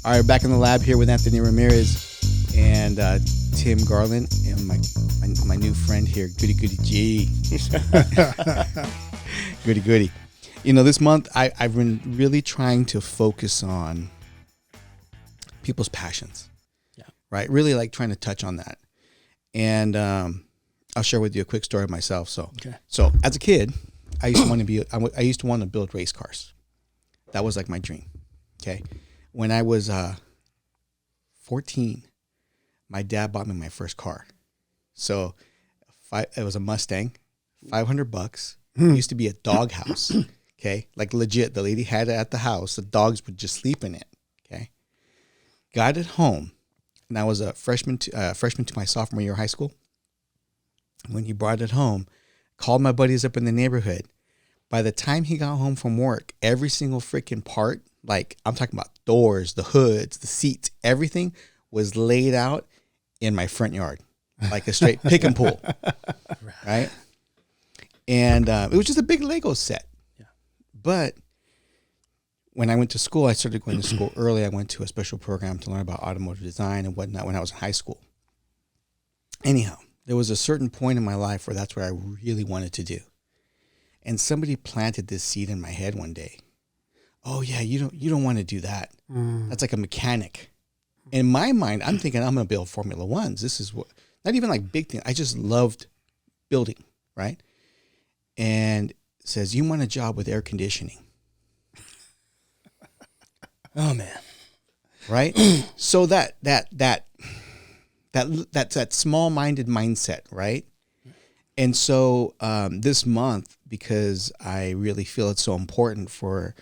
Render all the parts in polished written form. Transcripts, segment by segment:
All right, back in the lab here with Anthony Ramirez and Tim Garland and my new friend here, Goody G. Goody. You know, this month I've been really trying to focus on people's passions. Yeah. Right? Really like trying to touch on that. And I'll share with you a quick story of myself. So as a kid, I used to want to build race cars. That was like my dream. Okay. When I was 14, my dad bought me my first car. So it was a Mustang, $500. It used to be a dog house. Okay. Like legit, the lady had it at the house. The dogs would just sleep in it. Okay. Got it home. And I was a freshman to my sophomore year of high school. When he brought it home, called my buddies up in the neighborhood. By the time he got home from work, every single freaking part, like I'm talking about doors, the hoods, the seats, everything was laid out in my front yard, like a straight pick and pull, right? And it was just a big Lego set. Yeah. But when I went to school, I started going to school early. I went to a special program to learn about automotive design and whatnot when I was in high school. Anyhow, there was a certain point in my life where that's what I really wanted to do. And somebody planted this seed in my head one day. Oh yeah, you don't want to do that. That's like a mechanic. In my mind, I'm thinking I'm going to build Formula Ones. This is what, not even like big thing. I just loved building, right? And it says, you want a job with air conditioning. Oh man. Right? So that small-minded mindset, right? And so this month, because I really feel it's so important for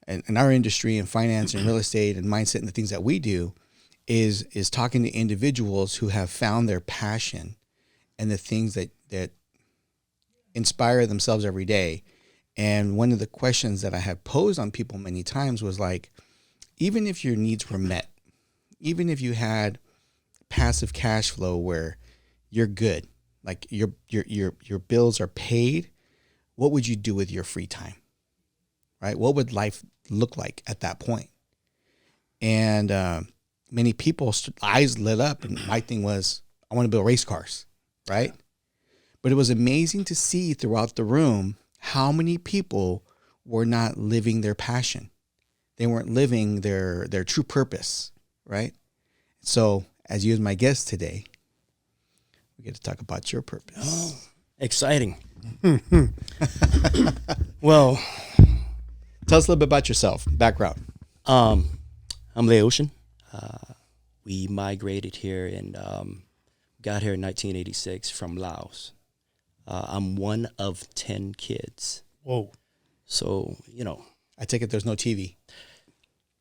in our industry and finance and real estate and mindset and the things that we do, is talking to individuals who have found their passion and the things that inspire themselves every day. And one of the questions that I have posed on people many times was like, even if your needs were met, even if you had passive cash flow where you're good, like your bills are paid, what would you do with your free time? Right? What would life look like at that point? And many people's eyes lit up, and my thing was, I want to build race cars, right? Yeah. But it was amazing to see throughout the room how many people were not living their passion. They weren't living their true purpose, right? So, as you as my guest today, we get to talk about your purpose. Oh, exciting. Well, tell us a little bit about yourself, background. I'm Laotian. We migrated here and got here in 1986 from Laos. I'm one of 10 kids. Whoa. So, I take it there's no TV.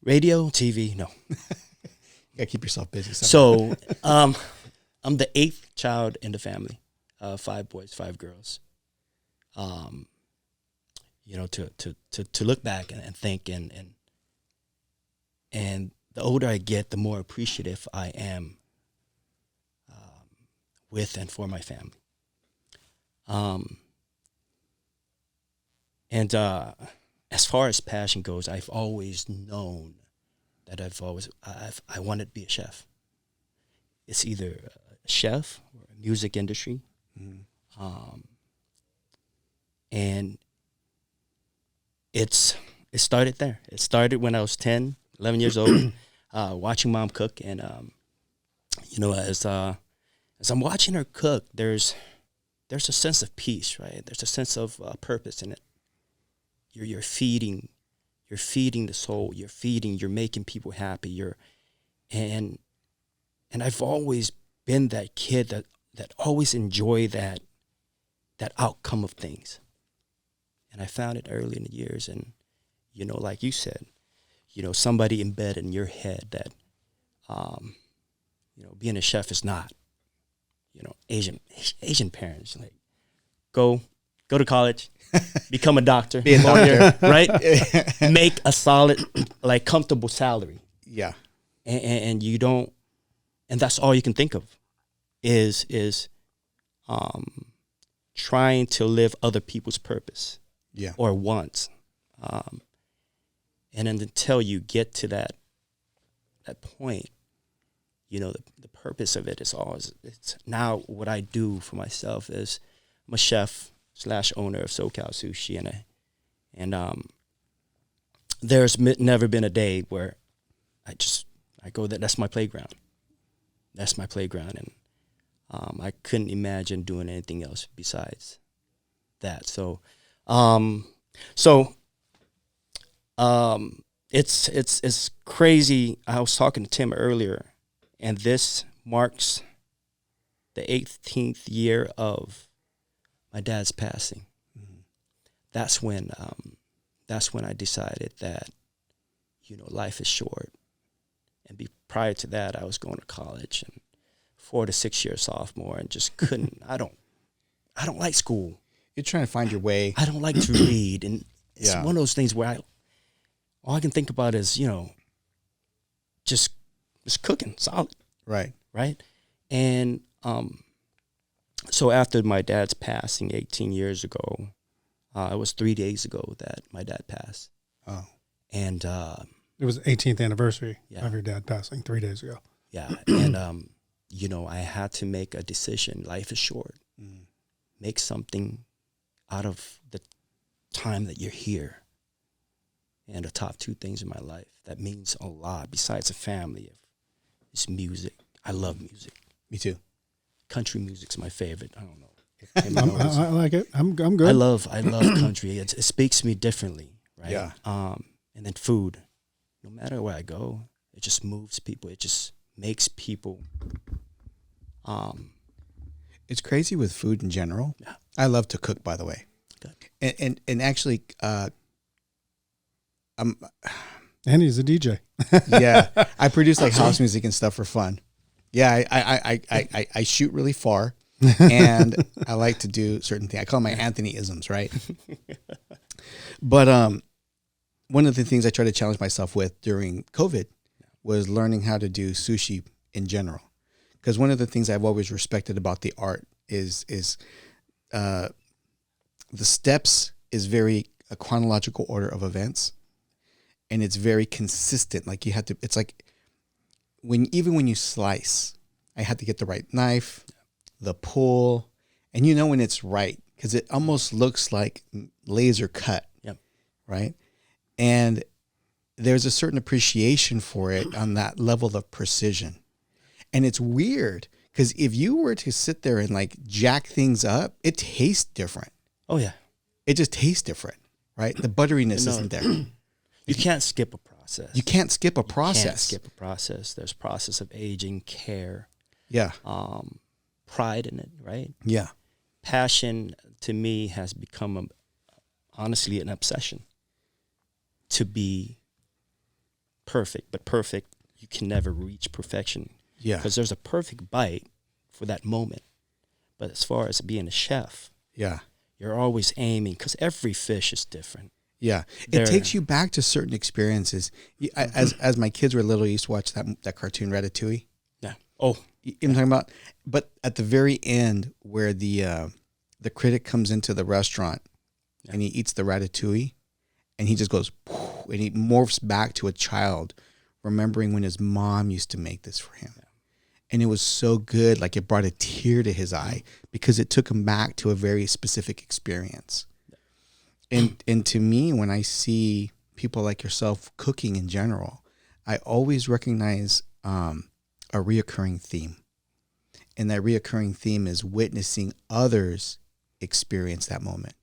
Radio, TV, no. You gotta keep yourself busy. So, I'm the 8th child in the family, 5 boys, 5 girls. To look back and think and the older I get, the more appreciative I am with and for my family. As far as passion goes, I've always known that I wanted to be a chef. It's either a chef or a music industry. And it started there. It started when I was 10, 11 years old, watching mom cook. And, as I'm watching her cook, there's a sense of peace, right? There's a sense of purpose in it. You're feeding the soul. You're making people happy. And I've always been that kid that always enjoy that outcome of things. And I found it early in the years. And, like you said, somebody embedded in your head that, being a chef is not, Asian parents, like, go to college, become a doctor, be a lawyer, right? Make a solid, like, comfortable salary. Yeah. And you don't, and that's all you can think of is trying to live other people's purpose. Yeah. Or wants. And then until you get to that that point, you know, the purpose of it is always, it's now what I do for myself is I'm a chef / owner of SoCal Sushi, and there's never been a day where I go there. That's my playground. That's my playground, and I couldn't imagine doing anything else besides that. So, it's crazy. I was talking to Tim earlier, and this marks the 18th year of my dad's passing. Mm-hmm. That's when I decided that, you know, life is short. And prior to that, I was going to college and 4 to 6 year sophomore, and just couldn't. I don't like school. You're trying to find your way. I don't like to read, and it's one of those things where all I can think about is, you know, just cooking solid. Right. And so after my dad's passing 18 years ago, it was 3 days ago that my dad passed. Oh. And it was 18th anniversary of your dad passing 3 days ago. Yeah. And, you know, I had to make a decision. Life is short. Mm. Make something out of the time that you're here. And the top 2 things in my life that means a lot besides a family is music. I love music. Me too. Country music's my favorite. I don't know. I like it. I'm good. I love country. It speaks to me differently, right? Yeah. And then food. No matter where I go, it just moves people. It just makes people. It's crazy with food in general. Yeah. I love to cook, by the way. Good. And actually, and he's a DJ. Yeah, I produce like house music and stuff for fun. Yeah, I shoot really far, and I like to do certain things. I call them my Anthony-isms, right? But one of the things I tried to challenge myself with during COVID was learning how to do sushi in general. Because one of the things I've always respected about the art is the steps is very a chronological order of events, and it's very consistent. Like you have to, it's like even when you slice, I had to get the right knife, the pull, and you know when it's right because it almost looks like laser cut. Yep. Right. And there's a certain appreciation for it on that level of precision. And it's weird because if you were to sit there and like jack things up, it tastes different. Oh, yeah. It just tastes different, right? The butteriness isn't there. You can't skip a process. You can't skip a process. You can't skip a process. There's process of aging, care. Yeah. Pride in it, right? Yeah. Passion to me has become honestly an obsession to be perfect, but perfect, you can never reach perfection. Yeah. Because there's a perfect bite for that moment. But as far as being a chef, yeah, you're always aiming because every fish is different. Yeah. It takes you back to certain experiences. As my kids were little, I used to watch that cartoon Ratatouille. Yeah. Oh. You know what I'm talking about? But at the very end where the critic comes into the restaurant and he eats the ratatouille and he just goes, and he morphs back to a child remembering when his mom used to make this for him. Yeah. And it was so good, like it brought a tear to his eye because it took him back to a very specific experience. And to me, when I see people like yourself cooking in general, I always recognize a reoccurring theme. And that reoccurring theme is witnessing others experience that moment.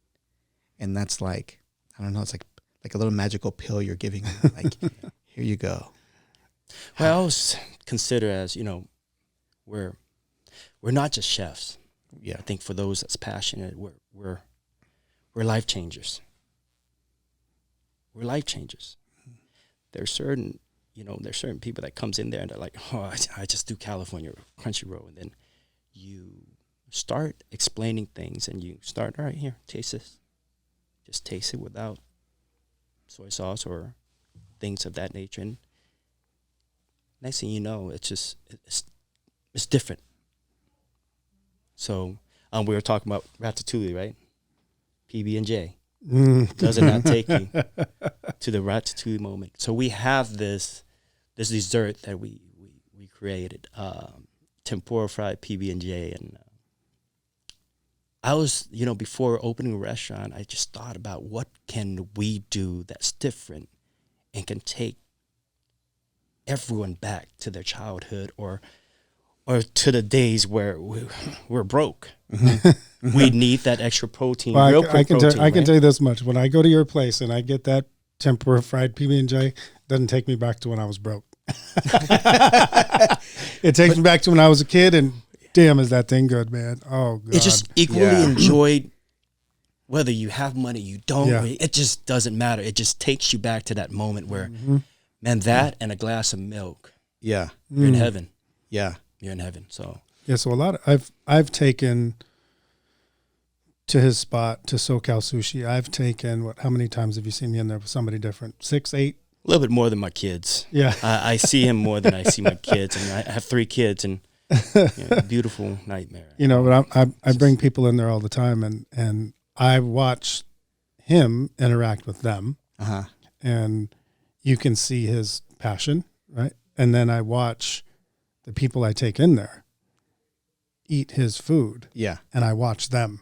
And that's like, I don't know, it's like a little magical pill you're giving them. Like, here you go. Well, I always consider as, you know, we're not just chefs. Yeah. I think for those that's passionate, we're life changers. We're life changers. There's certain people that comes in there and they're like, oh, I just do California crunchy roll. And then you start explaining things and you start, all right, here, taste this. Just taste it without soy sauce or things of that nature. And next thing you know, it's different. So we were talking about Ratatouille, right? PB&J. Does it not take you to the Ratatouille moment? So we have this this dessert that we created, tempura fried PB&J, and I was, before opening a restaurant, I just thought about what can we do that's different and can take everyone back to their childhood or to the days where we're broke. Mm-hmm. We need that extra protein. Well, I can tell you this much: when I go to your place and I get that tempura fried PB&J, it doesn't take me back to when I was broke. It takes me back to when I was a kid, and damn, is that thing good, man? Oh, God. It's just equally enjoyed, whether you have money, you don't. Yeah. It just doesn't matter. It just takes you back to that moment where, man, that and a glass of milk. Yeah. You're in heaven. Yeah. You're in heaven. So so a lot of I've taken to his spot to SoCal Sushi. I've taken how many times have you seen me in there with somebody different? 6, 8? A little bit more than my kids. Yeah. I see him more than I see my kids, and I have 3 kids, and beautiful nightmare. But I bring people in there all the time, and I watch him interact with them, and you can see his passion, right? And then I watch the people I take in there eat his food, and I watch them,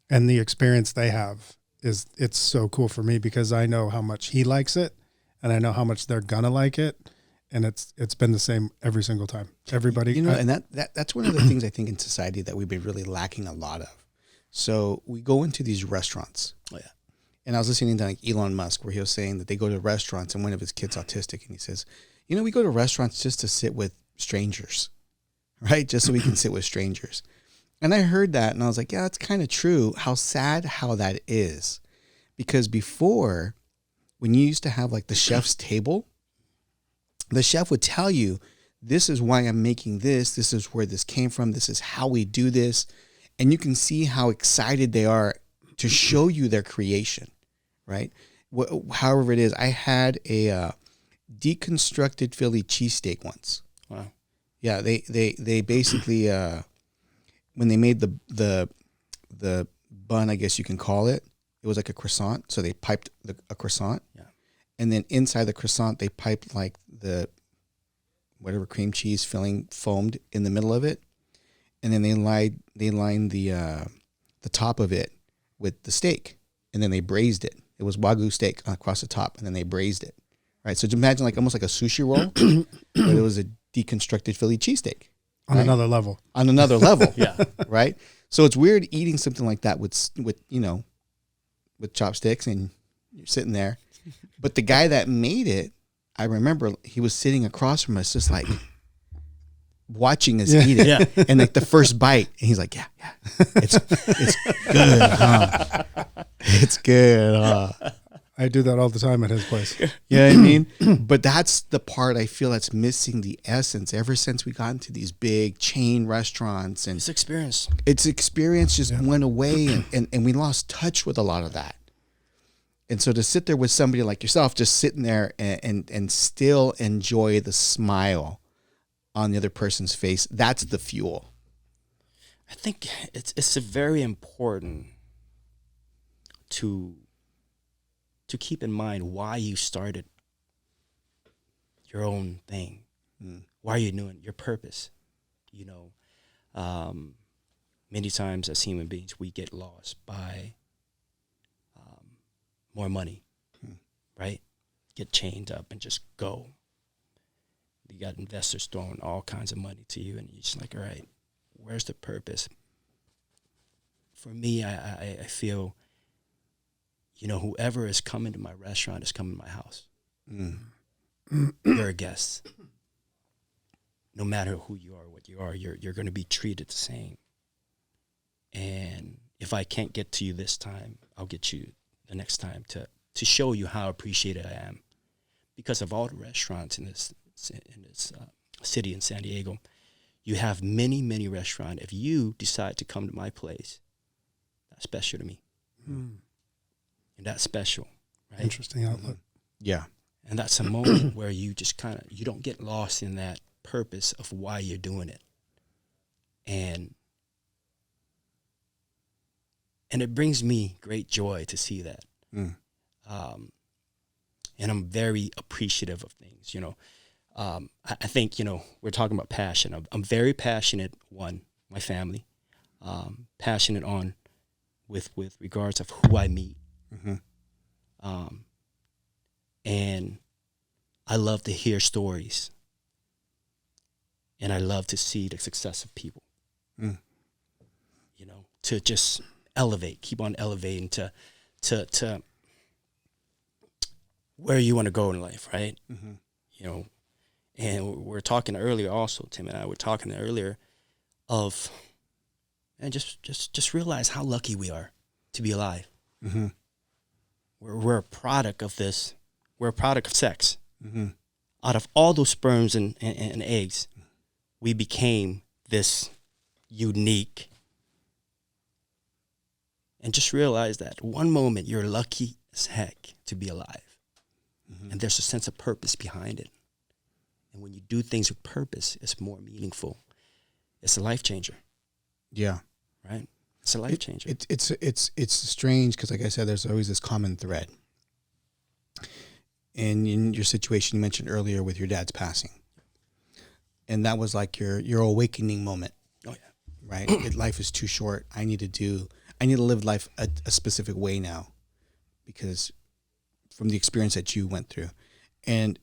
and the experience they have it's so cool for me because I know how much he likes it, and I know how much they're gonna like it. And it's been the same every single time. Everybody, and that's one of the things I think in society that we've been really lacking a lot of. So we go into these restaurants. Oh yeah. And I was listening to like Elon Musk where he was saying that they go to restaurants and one of his kids autistic, and he says, we go to restaurants just to sit with strangers, right? Just so we can sit with strangers. And I heard that and I was like, yeah, it's kind of true. How sad how that is, because before, when you used to have like the chef's table, the chef would tell you, this is why I'm making this. This is where this came from. This is how we do this. And you can see how excited they are to show you their creation, right? However it is, I had a deconstructed Philly cheesesteak once. Wow. Yeah, they basically, when they made the bun, I guess you can call it, it was like a croissant. So they piped a croissant. Yeah. And then inside the croissant, they piped like the whatever cream cheese filling foamed in the middle of it, and then they lined the top of it with the steak, and then they braised it. It was Wagyu steak across the top, and then they braised it. Right, so imagine like almost like a sushi roll, but it was a deconstructed Philly cheesesteak on another level. On another level, yeah. Right. So it's weird eating something like that with chopsticks, and you're sitting there. But the guy that made it, I remember he was sitting across from us, just like watching us eat it. Yeah. And like the first bite, and he's like, yeah, it's good, huh? It's good, huh? I do that all the time at his place. You know what I mean? But that's the part I feel that's missing the essence ever since we got into these big chain restaurants. And it's experience just went away, and we lost touch with a lot of that. And so to sit there with somebody like yourself, just sitting there and still enjoy the smile on the other person's face, that's the fuel. I think it's very important to keep in mind why you started your own thing. Why are you doing your purpose? Many times as human beings, we get lost by more money, right? Get chained up and just go. You got investors throwing all kinds of money to you, and you're just like, all right, where's the purpose? For me, I feel, whoever is coming to my restaurant is coming to my house. You're a guest. No matter who you are, what you are, you're going to be treated the same. And if I can't get to you this time, I'll get you the next time to show you how appreciated I am. Because of all the restaurants in this city in San Diego, you have many, many restaurants. If you decide to come to my place, that's special to me. And that's special, right? Interesting outlook. Yeah. And that's a moment where you just you don't get lost in that purpose of why you're doing it. And it brings me great joy to see that. And I'm very appreciative of things, I think, we're talking about passion. I'm very passionate, one, my family, passionate on with regards of who I meet. And I love to hear stories, and I love to see the success of people, to just elevate, keep on elevating to where you want to go in life, right? And we're talking earlier also, Tim and I were talking earlier of, and just realize how lucky we are to be alive. We're a product of this. We're a product of sex. Out of all those sperms and eggs, we became this unique. And just realize that one moment you're lucky as heck to be alive. And there's a sense of purpose behind it. And when you do things with purpose, it's more meaningful. It's a life changer. Yeah. Right? It's a life changer. It's strange because, like I said, there's always this common thread. And in your situation you mentioned earlier with your dad's passing, and that was like your awakening moment. Oh yeah. Right? Life is too short. I need to live life a specific way now, because from the experience that you went through. And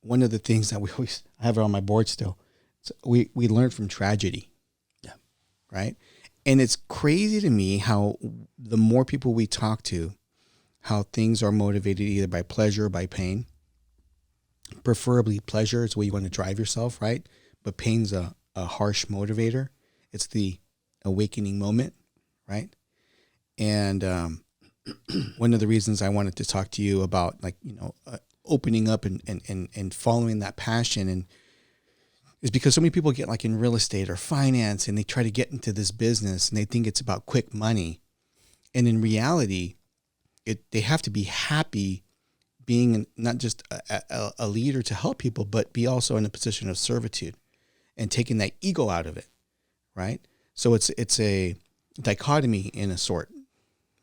one of the things that I have it on my board still, we learned from tragedy. Yeah. Right? And it's crazy to me how the more people we talk to, how things are motivated either by pleasure or by pain. Preferably pleasure is the way you want to drive yourself, right? But pain's a harsh motivator. It's the awakening moment, right? And one of the reasons I wanted to talk to you about, opening up and following that passion and is because so many people get like in real estate or finance and they try to get into this business and they think it's about quick money. And in reality, they have to be happy being not just a leader to help people, but be also in a position of servitude and taking that ego out of it, right? So it's a dichotomy in a sort,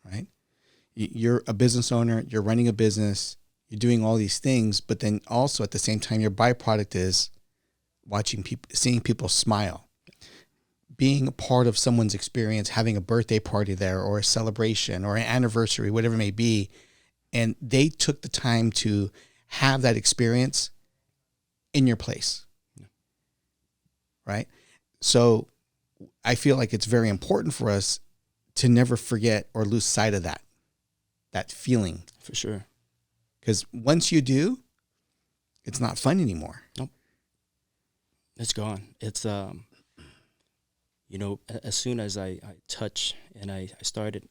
right? You're a business owner, you're running a business, you're doing all these things, but then also at the same time, your byproduct is watching people, seeing people smile, being a part of someone's experience, having a birthday party there or a celebration or an anniversary, whatever it may be. And they took the time to have that experience in your place. Yeah. Right? So I feel like it's very important for us to never forget or lose sight of that feeling. For sure. Because once you do, it's not fun anymore. Nope. It's gone. It's, as soon as I touch and I started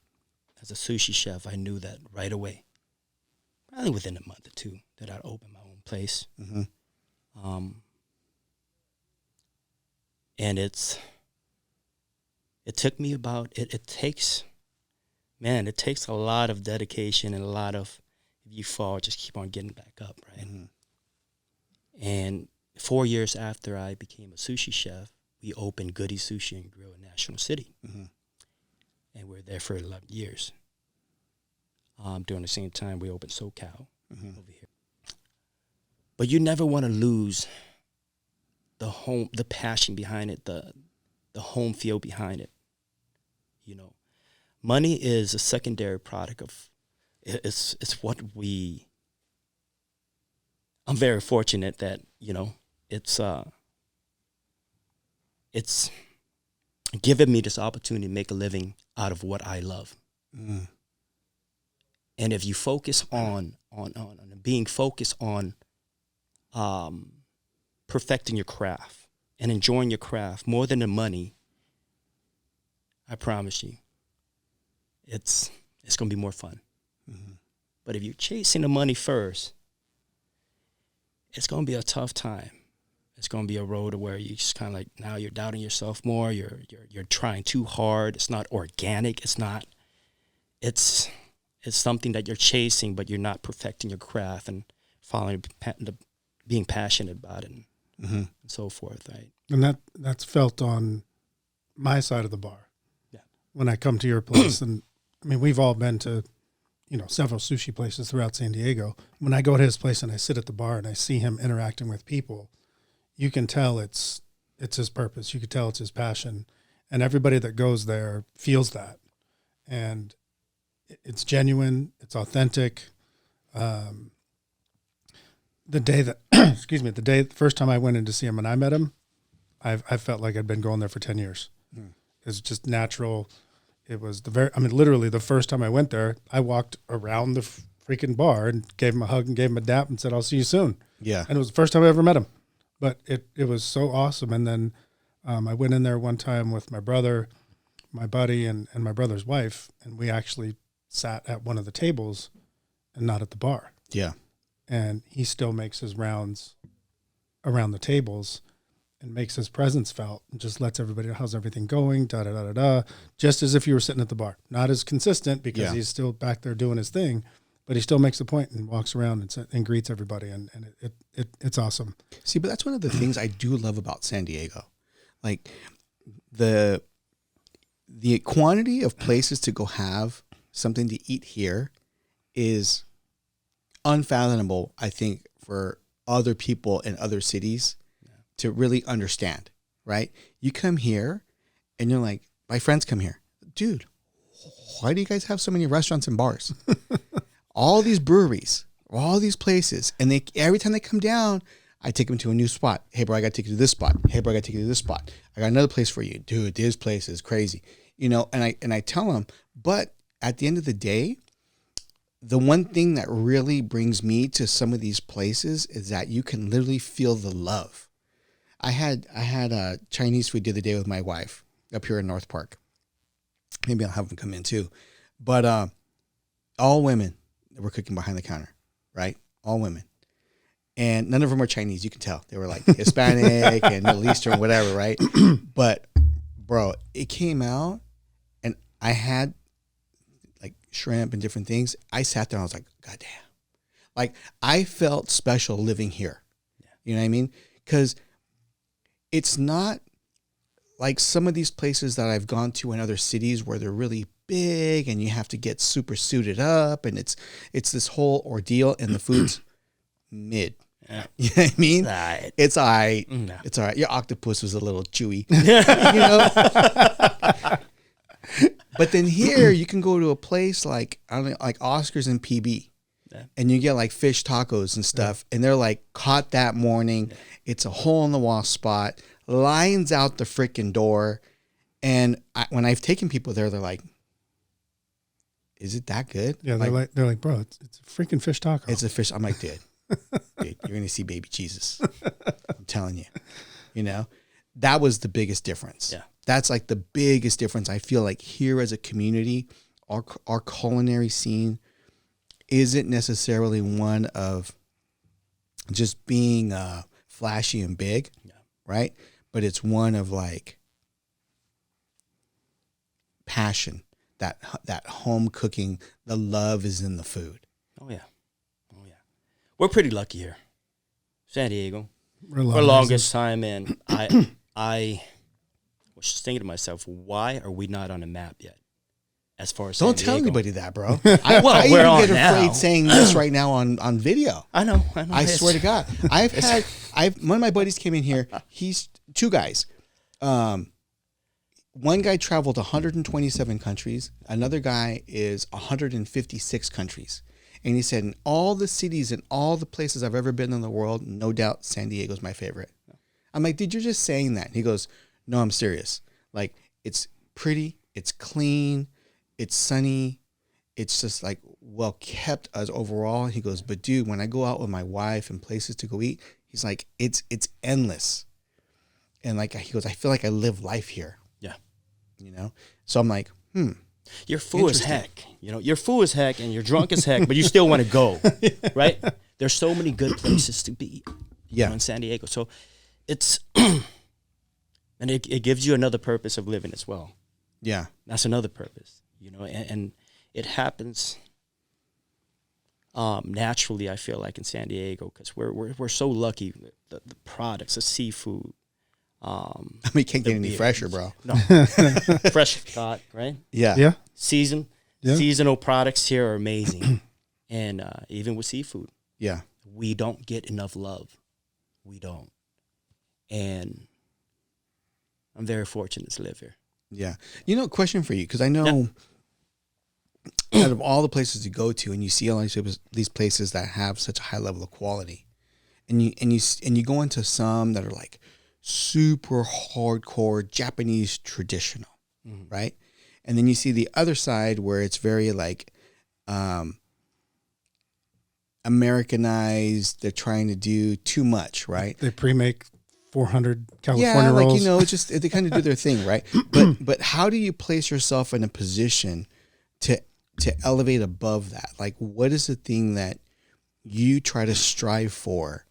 as a sushi chef, I knew that right away, probably within a month or two, that I'd open my own place. And it took me about, it takes a lot of dedication and a lot of, if you fall, just keep on getting back up, right? And 4 years after I became a sushi chef, we opened Goody Sushi and Grill in National City. And we were there for 11 years. During the same time, we opened SoCal over here. But you never want to lose the passion behind it, the home feel behind it. Money is a secondary product of, it's what I'm very fortunate that, it's given me this opportunity to make a living out of what I love. And if you focus on being focused on perfecting your craft and enjoying your craft more than the money, I promise you, it's going to be more fun. But if you're chasing the money first, it's going to be a tough time. It's going to be a road where you just kind of like, now you're doubting yourself more. You're trying too hard. It's not organic. It's something that you're chasing, but you're not perfecting your craft and following, being passionate about it and so forth, right? And that's felt on my side of the bar. Yeah. When I come to your place, and I mean, we've all been to several sushi places throughout San Diego. When I go to his place and I sit at the bar and I see him interacting with people, you can tell it's his purpose. You can tell it's his passion, and everybody that goes there feels that. And it's genuine. It's authentic. The day that, the first time I went in to see him and I met him, I felt like I'd been going there for 10 years. It's just natural. It was literally the first time I went there, I walked around the freaking bar and gave him a hug and gave him a dap and said, "I'll see you soon." Yeah. And it was the first time I ever met him, but it was so awesome. And then I went in there one time with my brother, my buddy, and my brother's wife, and we actually sat at one of the tables and not at the bar. Yeah. And he still makes his rounds around the tables and makes his presence felt and just lets everybody know how's everything going, da-da-da-da-da, just as if you were sitting at the bar. Not as consistent because he's still back there doing his thing, but he still makes a point and walks around and greets everybody, and it's awesome. See, but that's one of the things I do love about San Diego. Like the quantity of places to go have something to eat here is unfathomable, I think, for other people in other cities to really understand, right? You come here and you're like, my friends come here. Dude, why do you guys have so many restaurants and bars? All these breweries, all these places. And they every time they come down, I take them to a new spot. Hey, bro, I got to take you to this spot. Hey, bro, I got to take you to this spot. I got another place for you. Dude, this place is crazy. And I tell them, but at the end of the day, the one thing that really brings me to some of these places is that you can literally feel the love. I had a Chinese food the other day with my wife up here in North Park. Maybe I'll have them come in too. But all women that were cooking behind the counter, right? All women. And none of them were Chinese. You can tell. They were like Hispanic and Middle Eastern, whatever, right? But, bro, it came out and I had like shrimp and different things. I sat there and I was like, God damn. Like, I felt special living here. Yeah. You know what I mean? Because it's not like some of these places that I've gone to in other cities where they're really big and you have to get super suited up and it's this whole ordeal and the food's mid. Yeah. You know what I mean? It's all right. No. It's all right. Your octopus was a little chewy. You know? But then here you can go to a place like, I don't know, like Oscar's and PB. Yeah. And you get like fish tacos and stuff, and they're like caught that morning. Yeah. It's a hole in the wall spot, lines out the freaking door. And when I've taken people there, they're like, "Is it that good?" Yeah, they're like, "Bro, it's a freaking fish taco. It's a fish." I'm like, dude, you're gonna see baby Jesus. I'm telling you. You know, that was the biggest difference. Yeah, that's like the biggest difference. I feel like here as a community, our culinary scene isn't necessarily one of just being flashy and big, right? But it's one of like passion, that home cooking, the love is in the food. Oh yeah. We're pretty lucky here, San Diego. For the longest time, and I was just thinking to myself, why are we not on a map yet? As far as San Don't tell Diego. anybody that, bro. I even on get afraid now. saying this right now on video. I know. I swear to God. One of my buddies came in here. He's two guys. One guy traveled 127 countries. Another guy is 156 countries. And he said, in all the cities and all the places I've ever been in the world, no doubt San Diego's my favorite. I'm like, dude, you're just saying that. And he goes, no, I'm serious. Like, it's pretty, it's clean, it's sunny, it's just like well kept as overall. He goes, but dude, when I go out with my wife and places to go eat, he's like, it's endless. And like, he goes, I feel like I live life here. Yeah. You know? So I'm like, You're full as heck. You know, you're full as heck and you're drunk as heck, but you still want to go, right? There's so many good places to be in San Diego. So it's, and it gives you another purpose of living as well. Yeah. That's another purpose, you know, and it happens naturally, I feel like, in San Diego, because we're so lucky. The products, the seafood. We can't get any fresher, bro. No. Fresh caught, right? Yeah. Yeah. Season. Yeah. Seasonal products here are amazing. And even with seafood, Yeah. we don't get enough love. We don't. And I'm very fortunate to live here. Yeah. You know, question for you, because I know out of all the places you go to and you see all these places that have such a high level of quality, and you go into some that are like super hardcore Japanese traditional, right? And then you see the other side where it's very like Americanized. They're trying to do too much, right? They pre-make 400 California rolls. Like, you know, it's just they kind of do their thing, right? But how do you place yourself in a position to elevate above that? Like, what is the thing that you try to strive for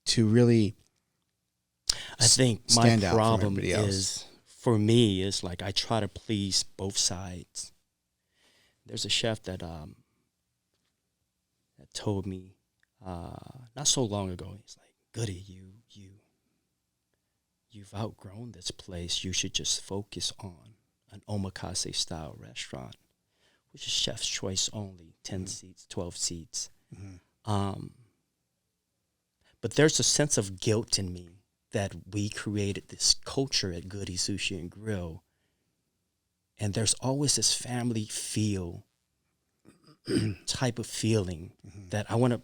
to really? I think my problem is, for me, is like I try to please both sides. There's a chef that told me not so long ago. He's like, "Goody, you've outgrown this place. You should just focus on an omakase style restaurant, which is chef's choice only, 10 seats, 12 seats." But there's a sense of guilt in me that we created this culture at Goody Sushi and Grill, and there's always this family feel type of feeling that I want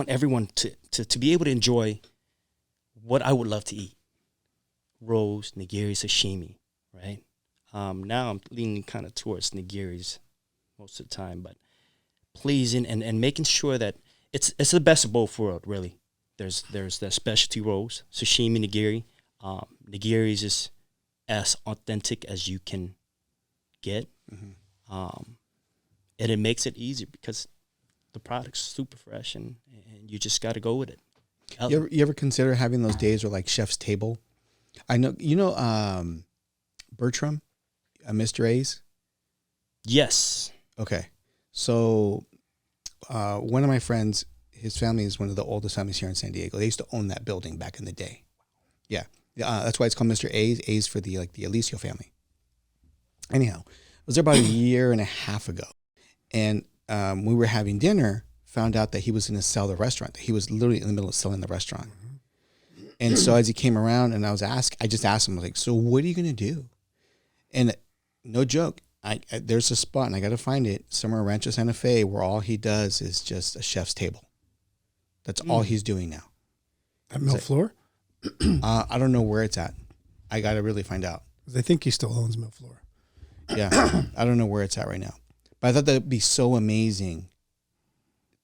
everyone to be able to enjoy what I would love to eat. Rolls, nigiri, sashimi, right? Now I'm leaning kind of towards nigiris most of the time, but pleasing and making sure that it's the best of both worlds, really. There's the specialty rolls, sashimi, nigiri. Nigiris is as authentic as you can get. And it makes it easy because the product's super fresh and you just got to go with it. You ever consider having those days where like Chef's Table? I know, you know, Bertram, Mr. A's? Yes. Okay. So one of my friends, his family is one of the oldest families here in San Diego. They used to own that building back in the day. Yeah. That's why it's called Mr. A's. A's for the Alicio family. Anyhow, I was there about a year and a half ago. And we were having dinner, found out that he was going to sell the restaurant. He was literally in the middle of selling the restaurant. And so as he came around and I just asked him, I was like, so what are you going to do? And no joke, there's a spot, and I got to find it, somewhere in Rancho Santa Fe, where all he does is just a chef's table. That's all he's doing now. At Mill Floor? I don't know where it's at. I got to really find out. I think he still owns Mill Floor. Yeah. I don't know where it's at right now. But I thought that would be so amazing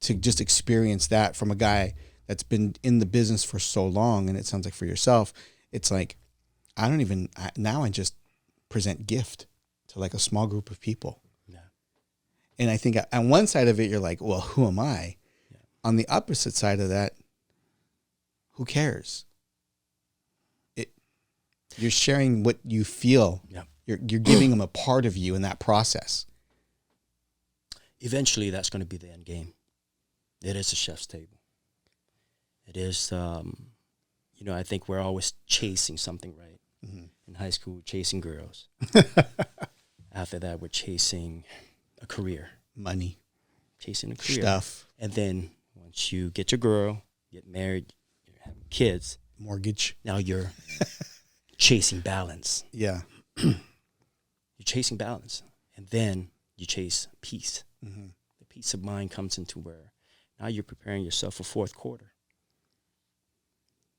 to just experience that from a guy that's been in the business for so long. And it sounds like for yourself, it's like, now I just present gift to like a small group of people. Yeah. And I think on one side of it, you're like, well, who am I? Yeah. On the opposite side of that, who cares? You're sharing what you feel. Yeah. You're giving them a part of you in that process. Eventually, that's going to be the end game. It is a chef's table. It is, I think we're always chasing something, right? Mm-hmm. In high school, we're chasing girls. After that, we're chasing a career. Money. Chasing a career. Stuff. And then once you get your girl, get married, you have kids. Mortgage. Now you're chasing balance. Yeah. You're chasing balance. And then you chase peace. Mm-hmm. The peace of mind comes into where now you're preparing yourself for fourth quarter.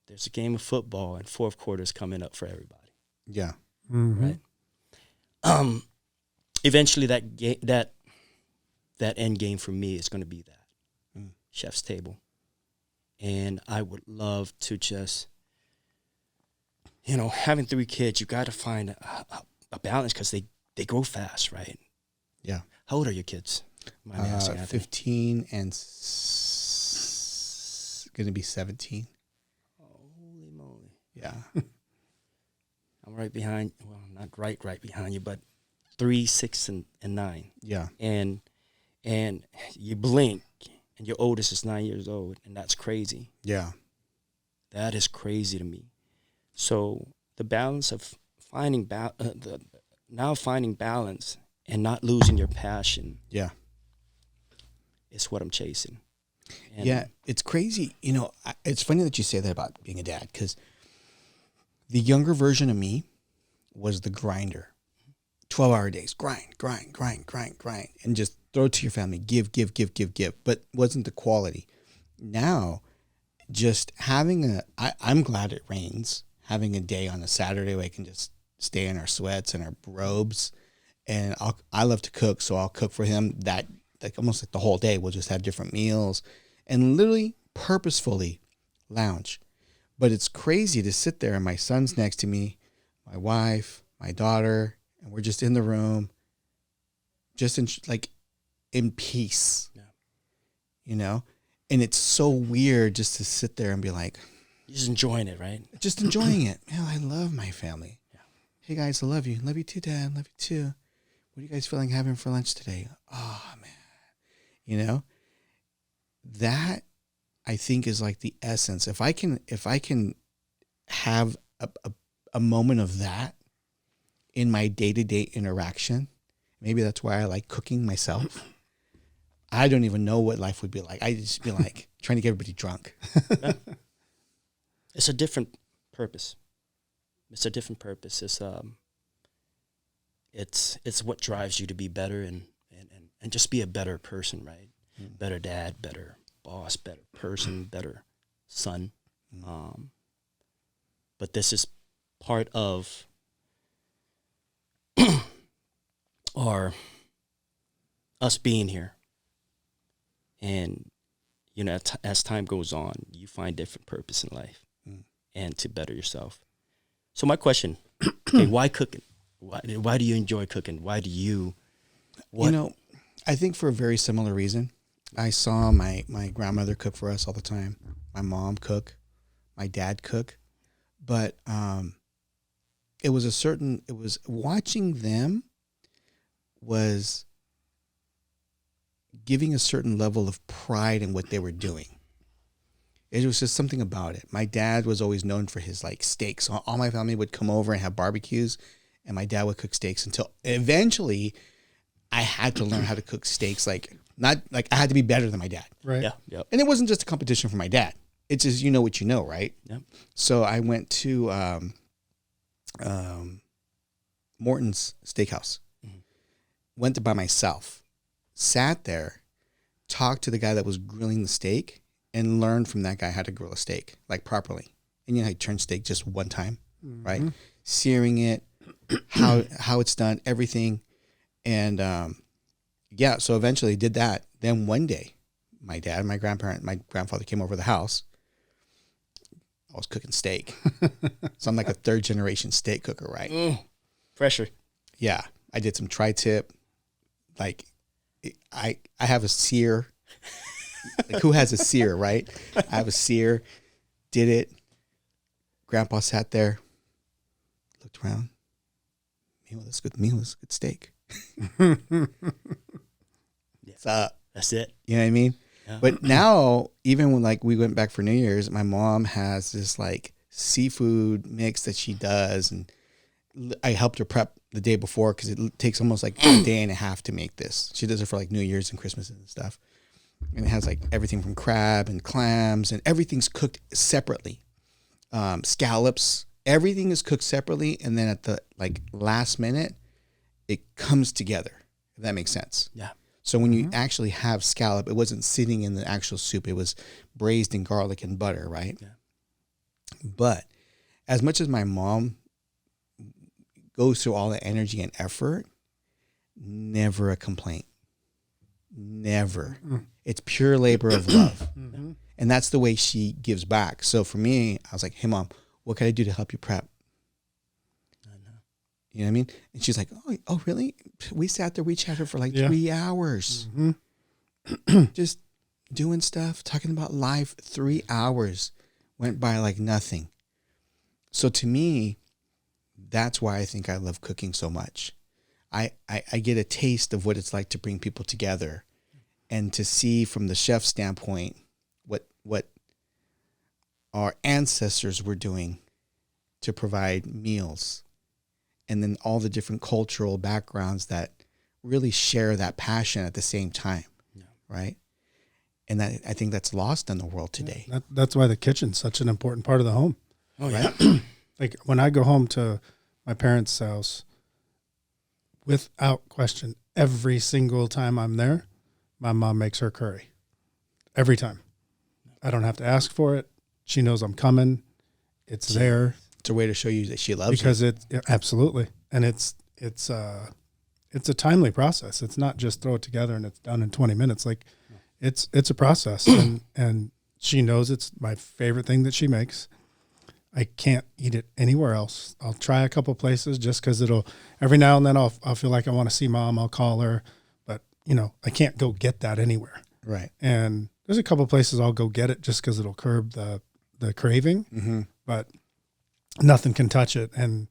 There's a game of football, and fourth quarter is coming up for everybody. Yeah. Mm-hmm. Right. Eventually, that end game for me is going to be that chef's table, and I would love to just, having 3 kids, you got to find a balance because they grow fast, right? Yeah. How old are your kids? 15 and going to be 17. Holy moly. Yeah. I'm right behind, well, not right behind you, but 3, 6, and 9. Yeah. And you blink, and your oldest is 9 years old, and that's crazy. Yeah. That is crazy to me. So the balance of finding balance and not losing your passion Yeah. is what I'm chasing. And Yeah, it's crazy. You know, it's funny that you say that about being a dad, because the younger version of me was the grinder. 12-hour days, grind, grind, grind, grind, grind, and just throw it to your family, give, give, give, give, give, but wasn't the quality. Now, just having I'm glad it rains, having a day on a Saturday where I can just stay in our sweats and our robes, and I love to cook, so I'll cook for him that, like, almost like the whole day. We'll just have different meals and literally purposefully lounge. But it's crazy to sit there and my son's next to me, my wife, my daughter, and we're just in the room, just in peace, you know? And it's so weird just to sit there and be like, you're just enjoying it, right? just enjoying it. Man, I love my family. Yeah. Hey guys, I love you. Love you too, Dad. Love you too. What are you guys feeling having for lunch today? Oh man. You know, that I think is like the essence. If I can have a moment of that in my day-to-day interaction, maybe that's why I like cooking myself. I don't even know what life would be like. I just be like trying to get everybody drunk. It's a different purpose. It's a different purpose. It's what drives you to be better and just be a better person, right? Better dad, better boss, better person, better son. But this is part of us being here. And, you know, as time goes on, you find different purpose in life and to better yourself. So my question, okay, why cooking? Why do you enjoy cooking? Why do you? You know, I think for a very similar reason. I saw my grandmother cook for us all the time. My mom cook, my dad cook, but it was watching them was giving a certain level of pride in what they were doing. It was just something about it. My dad was always known for his like steaks. All my family would come over and have barbecues, and my dad would cook steaks until eventually I had to learn how to cook steaks. Not like I had to be better than my dad. Right. Yeah. Yep. And it wasn't just a competition for my dad. It's just, you know what you know, right? Yep. So I went to Morton's Steakhouse. Went there by myself. Sat there, talked to the guy that was grilling the steak, and learned from that guy how to grill a steak, like properly. And you know how you turn steak just one time, right? Searing it, how it's done, everything. And yeah, so eventually did that. Then one day, my dad, my grandfather came over the house. I was cooking steak. So I'm like a third generation steak cooker, right? Pressure. Yeah. I did some tri-tip. Like I have a sear. Like, who has a sear, right? I have a sear. Did it. Grandpa sat there, looked around. Meal is good. Meal is good steak. What's up? That's it. You know what I mean? Yeah. But now, even when like we went back for New Year's, my mom has this like seafood mix that she does, and I helped her prep the day before because it takes almost like a day and a half to make this. She does it for like New Year's and Christmas and stuff, and it has like everything from crab and clams, and everything's cooked separately. Scallops, everything is cooked separately, and then at the like last minute, it comes together. If that makes sense. Yeah. So when you actually have scallop, it wasn't sitting in the actual soup. It was braised in garlic and butter, right? Yeah. But as much as my mom goes through all the energy and effort, never a complaint. Never. It's pure labor of love. And that's the way she gives back. So for me, I was like, hey, Mom, what can I do to help you prep? You know what I mean? And she's like, oh, really? We sat there, we chatted for like 3 hours. Just doing stuff, talking about life. 3 hours went by like nothing. So to me, that's why I think I love cooking so much. I get a taste of what it's like to bring people together and to see from the chef's standpoint what our ancestors were doing to provide meals. And then all the different cultural backgrounds that really share that passion at the same time, right? And that, I think that's lost in the world today. That's why the kitchen's such an important part of the home. Oh, yeah. Right? Like when I go home to my parents' house, without question, every single time I'm there, my mom makes her curry. Every time. I don't have to ask for it. She knows I'm coming. It's there. It's a way to show you that she loves Because you. Absolutely. And it's a timely process. It's not just throw it together and it's done in 20 minutes. Like it's a process and she knows it's my favorite thing that she makes. I can't eat it anywhere else. I'll try a couple places just because every now and then I'll feel like I want to see mom. I'll call her, but I can't go get that anywhere. Right. And there's a couple places I'll go get it just because it'll curb the craving, but nothing can touch it. And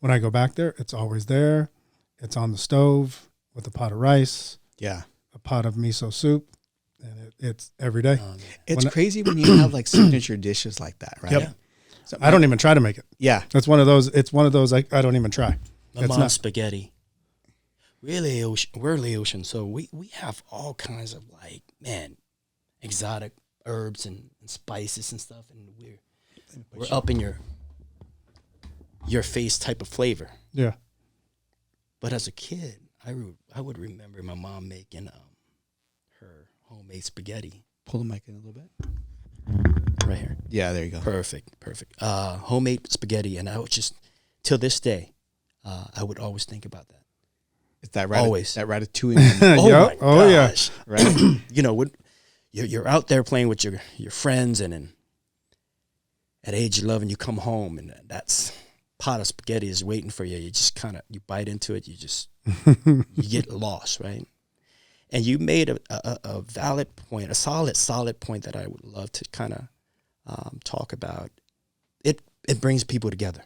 when I go back there, it's always there. It's on the stove with a pot of rice, a pot of miso soup, and it's every day. It's crazy when you have like signature dishes like that, right? Yep. So I don't even try to make it. Yeah. That's one of those. It's one of those I don't even try. My mom's spaghetti. We're Laotian, so we have all kinds of exotic herbs and spices and stuff, and we're up in your face type of flavor. Yeah. But as a kid, I would remember my mom making her homemade spaghetti. Pull the mic in a little bit. Right here. Yeah, there you go. Perfect. Homemade spaghetti, and I would just, till this day, I would always think about that. It's that always that ratatouille. Oh yeah. Right. You're out there playing with your friends, and then at age 11, you come home, and that's pot of spaghetti is waiting for you. You just you bite into it. You get lost, right? And you made a valid point, a solid point that I would love to kind of talk about. It brings people together.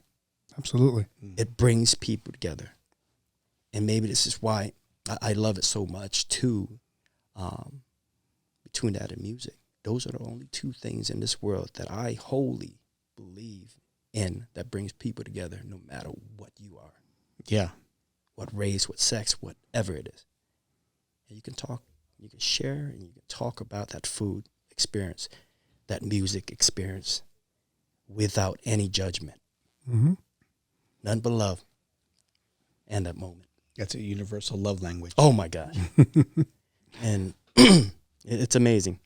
Absolutely. It brings people together. And maybe this is why I love it so much too. Between that and music, those are the only two things in this world that I wholly believe in that brings people together, no matter what you are. Yeah. What race, what sex, whatever it is. And you can talk, you can share, and you can talk about that food experience, that music experience without any judgment. Mm-hmm. None but love. And that moment. That's a universal love language. Oh my gosh. And it's amazing.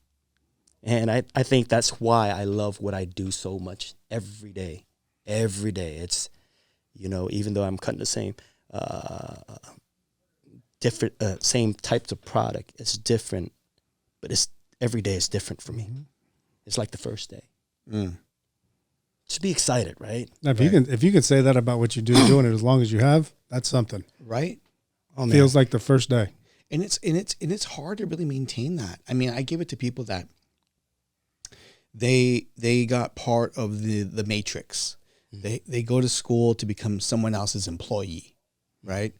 And I think that's why I love what I do so much every day. Every day. It's, even though I'm cutting the same different same types of product, it's different, but it's every day is different for me. Mm-hmm. It's like the first day. Just be excited, right? Now, if you can say that about what you do, doing it as long as you have, that's something, right? Oh, man. Feels like the first day, and it's hard to really maintain that. I mean, I give it to people that they got part of the matrix. Mm-hmm. They go to school to become someone else's employee, right?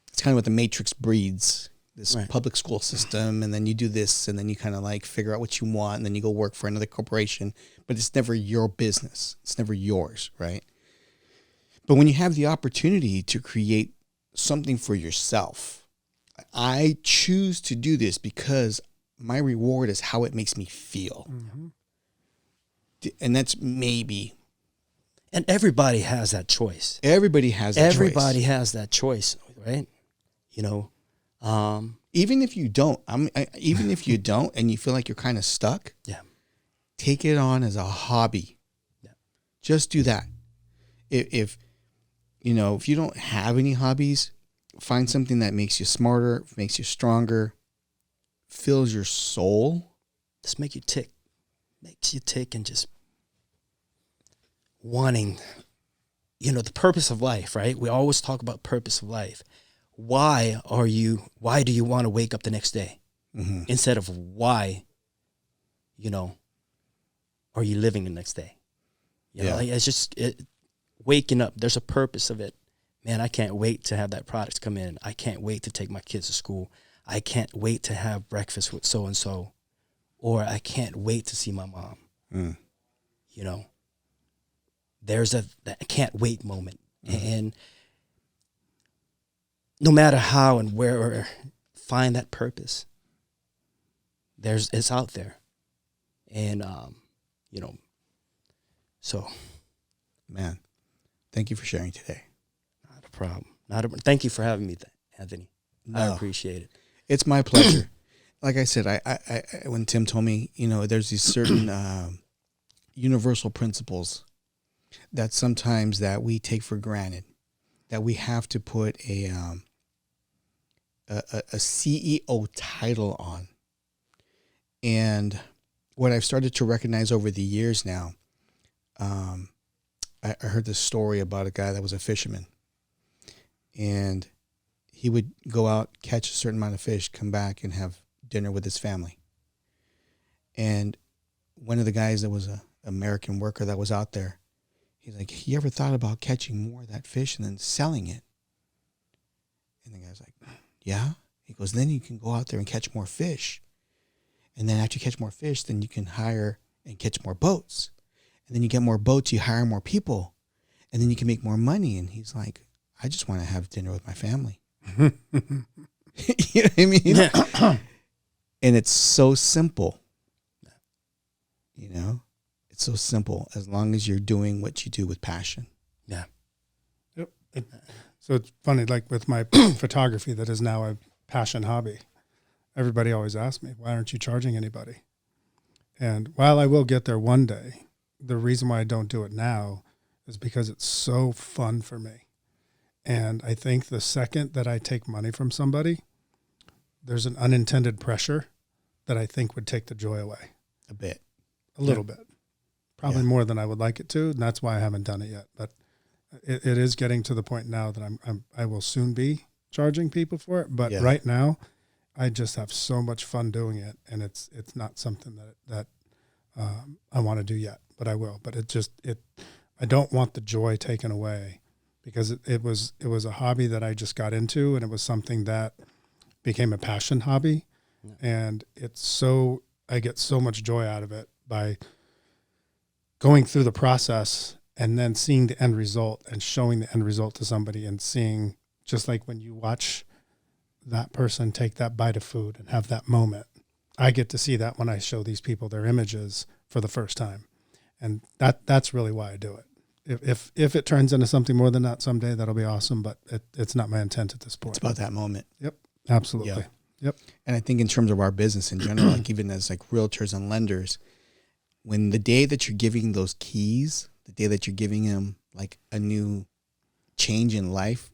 It's kind of what the matrix breeds. This public school system, and then you do this, and then you kind of like figure out what you want, and then you go work for another corporation, but it's never your business. It's never yours, right? But when you have the opportunity to create something for yourself, I choose to do this because my reward is how it makes me feel. Mm-hmm. And that's maybe. And everybody has that choice. Everybody has that choice. Everybody has that choice, right? Even if you don't, even if you don't, and you feel like you're kind of stuck, take it on as a hobby. Yeah. Just do that. If you don't have any hobbies, find something that makes you smarter, makes you stronger, fills your soul. Just makes you tick, and just wanting, the purpose of life, right? We always talk about purpose of life. Why do you want to wake up the next day? Mm-hmm. Instead of why, are you living the next day? It's just waking up. There's a purpose of it. Man, I can't wait to have that product come in. I can't wait to take my kids to school. I can't wait to have breakfast with so-and-so. Or I can't wait to see my mom. Mm. There's that can't wait moment. Mm-hmm. And no matter how and where or find that purpose, it's out there. And, you know, so. Man, thank you for sharing today. Not a problem. Thank you for having me, Anthony. No, I appreciate it. It's my pleasure. Like I said, I when Tim told me, you know, there's these certain universal principles that sometimes that we take for granted, that we have to put a CEO title on. And what I've started to recognize over the years now, I heard this story about a guy that was a fisherman, and he would go out, catch a certain amount of fish, come back and have dinner with his family. And one of the guys that was an American worker that was out there, he's like, you ever thought about catching more of that fish and then selling it? And the guy's like, yeah. He goes, then you can go out there and catch more fish. And then after you catch more fish, then you can hire and catch more boats. And then you get more boats, you hire more people. And then you can make more money. And he's like, I just want to have dinner with my family. You know what I mean? Yeah. And it's so simple. You know? It's so simple as long as you're doing what you do with passion. Yeah. Yep. So it's funny, like with my photography that is now a passion hobby. Everybody always asks me, why aren't you charging anybody? And while I will get there one day, the reason why I don't do it now is because it's so fun for me. And I think the second that I take money from somebody, there's an unintended pressure that I think would take the joy away. A bit. A little bit. Probably more than I would like it to, and that's why I haven't done it yet. But it is getting to the point now that I will soon be charging people for it. But right now, I just have so much fun doing it, and it's not something that I want to do yet, but I will. But I don't want the joy taken away, because it was a hobby that I just got into, and it was something that became a passion hobby, and I get so much joy out of it by going through the process and then seeing the end result and showing the end result to somebody, and seeing, just like when you watch that person take that bite of food and have that moment, I get to see that when I show these people their images for the first time. And that's really why I do it. If it turns into something more than that someday, that'll be awesome, but it's not my intent at this point. It's about that moment. Yep. Absolutely. Yep. And I think in terms of our business in general, like even as like realtors and lenders, when the day that you're giving those keys, the day that you're giving them like a new change in life,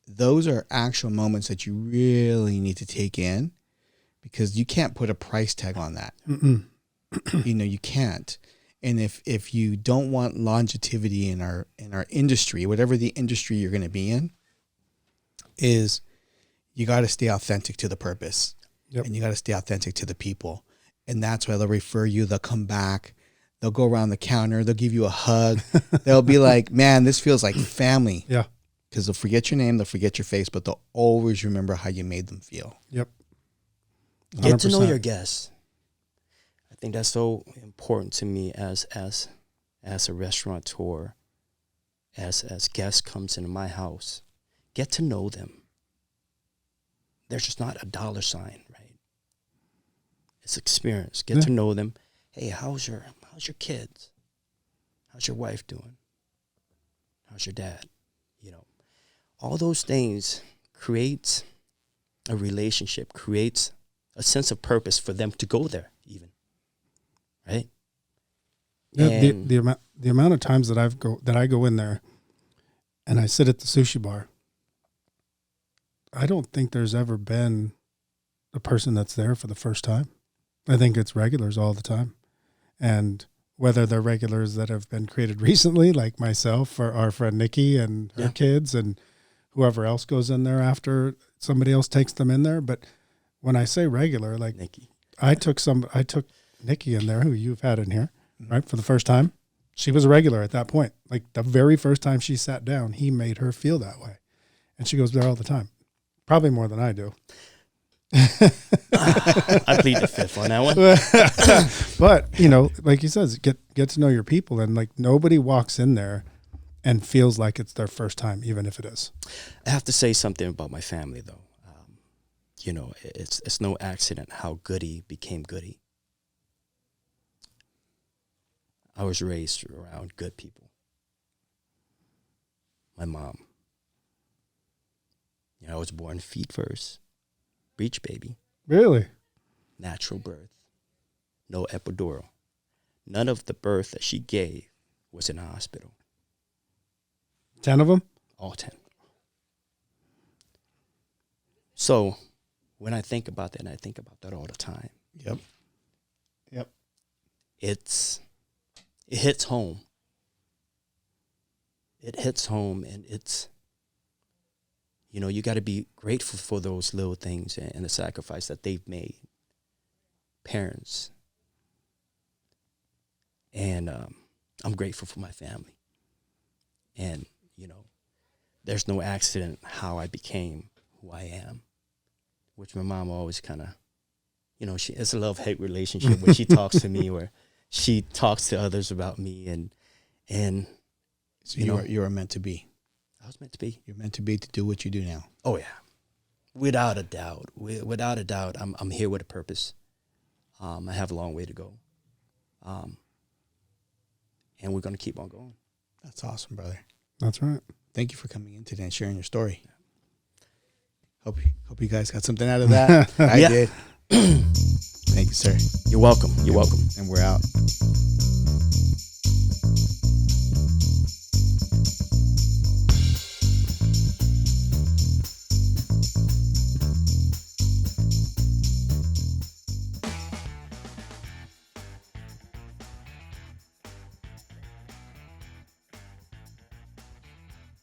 those are actual moments that you really need to take in, because you can't put a price tag on that. You know, you can't. And if you don't want longevity in our industry, whatever the industry you're going to be in, is you got to stay authentic to the purpose. And you got to stay authentic to the people. And that's why they'll refer you. They'll come back. They'll go around the counter. They'll give you a hug. They'll be like, man, this feels like family. Yeah. Because they'll forget your name. They'll forget your face, but they'll always remember how you made them feel. Yep. 100%. Get to know your guests. I think that's so important to me as a restaurateur, as guests comes into my house. Get to know them. There's just not a dollar sign, right? It's experience. Get to know them. Hey, how's your kids? How's your wife doing? How's your dad? You know, all those things creates a relationship, creates a sense of purpose for them to go there, even. Right? Yeah, the amount of times that I go in there and I sit at the sushi bar, I don't think there's ever been a person that's there for the first time. I think it's regulars all the time. And whether they're regulars that have been created recently, like myself or our friend Nikki and her kids and whoever else goes in there after somebody else takes them in there. But when I say regular, like Nikki, I took Nikki in there, who you've had in here, right, for the first time. She was a regular at that point. Like the very first time she sat down, he made her feel that way. And she goes there all the time. Probably more than I do. I plead the fifth on that one. But, you know, like he says, get to know your people. And like nobody walks in there and feels like it's their first time, even if it is. I have to say something about my family, though. You know, it's no accident how Goody became Goody. I was raised around good people. My mom. You know, I was born feet first, breech baby, Really? natural birth, no epidural. None of the birth that she gave was in a hospital. 10 of them? All 10. So when I think about that, and I think about that all the time, Yep. it hits home. It hits home, and it's, you know, you got to be grateful for those little things and the sacrifice that they've made. Parents. And I'm grateful for my family. And, you know, there's no accident how I became who I am, which my mom always kind of, you know, it's a love-hate relationship when she talks to me or she talks to others about me. And So you are meant to be. I was meant to be. You're meant to be to do what you do now. Oh, yeah. Without a doubt. Without a doubt, I'm here with a purpose. I have a long way to go. And we're going to keep on going. That's awesome, brother. That's right. Thank you for coming in today and sharing your story. Hope you guys got something out of that. I did. Thank you, sir. You're welcome. You're welcome. And we're out.